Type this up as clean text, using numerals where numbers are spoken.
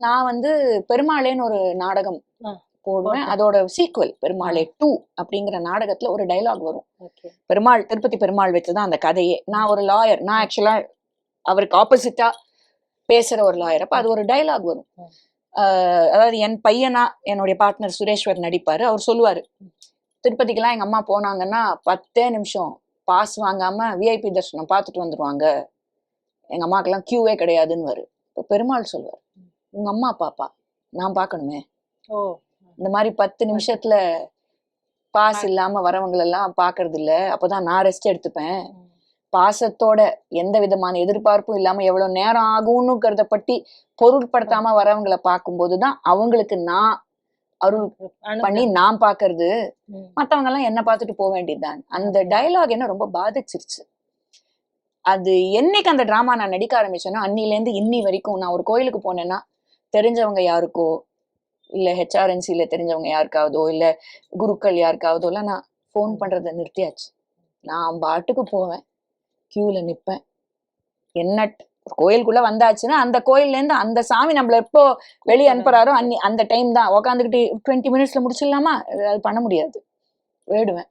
நான் வந்து பெருமாளேன்னு ஒரு நாடகம் போடுவேன். அதோட சீக்வல் பெருமாளே 2 அப்படிங்கிற நாடகத்துல ஒரு டைலாக் வரும். பெருமாள் திருப்பதி பெருமாள் வச்சுதான் அந்த கதையே. நான் ஒரு லாயர், நான் ஆக்சுவலா அவருக்கு ஆப்போசிட்டா பேசுற ஒரு லாயர். அப்ப அது ஒரு டைலாக் வரும். அதாவது என் பையனா என்னுடைய பார்ட்னர் சுரேஷ்வர் நடிப்பாரு. அவர் சொல்லுவாரு, திருப்பதிக்கெல்லாம் எங்க அம்மா போனாங்கன்னா 10 நிமிஷம் பாஸ் வாங்காம விஐபி தர்ஷனம் பார்த்துட்டு வந்துருவாங்க, எங்க அம்மாக்கெல்லாம் கியூவே கிடையாதுன்னு வரு. இப்போ பெருமாள் சொல்லுவார், உங்க அம்மா பாப்பா நான் பார்க்கணுமே, இந்த மாதிரி 10 நிமிஷத்துல பாஸ் இல்லாம வரவங்களெல்லாம் பாக்குறது இல்ல, அப்பதான் நான் ரெஸ்ட் எடுத்துப்பேன். பாசத்தோட எந்த விதமான எதிர்பார்ப்பும் இல்லாம எவ்வளவு நேரம் ஆகும்னுங்கிறத பத்தி பொருட்படுத்தாம வரவங்களை பார்க்கும்போதுதான் அவங்களுக்கு நான் அருள் பண்ணி நான் பாக்குறது, மத்தவங்க எல்லாம் என்ன பார்த்துட்டு போக வேண்டியதுதான். அந்த டைலாக் என்ன ரொம்ப பாதிச்சிருச்சு. அது என்னைக்கு அந்த டிராமா நான் நடிக்க ஆரம்பிச்சேன்னா அன்னில இருந்து இன்னி வரைக்கும் நான் ஒரு கோயிலுக்கு போனேன்னா தெரிஞ்சவங்க யாருக்கோ இல்ல ஹெச்ஆர்என்சில தெரிஞ்சவங்க யாருக்காவதோ இல்ல குருக்கள் யாருக்காவதோ எல்லாம் நான் போன் பண்றதை நிறுத்தியாச்சு. நான் பாட்டுக்கு போவேன், கியூல நிப்பேன். என்ன கோயிலுக்குள்ள வந்தாச்சுன்னா அந்த கோயில்ல இருந்து அந்த சாமி நம்மள எப்போ வெளியே அனுப்புறாரோ அந்த டைம் தான் உக்காந்துக்கிட்டு 20 மினிட்ஸ்ல முடிச்சிடலாமா, அது பண்ண முடியாது, போயிடுவேன்.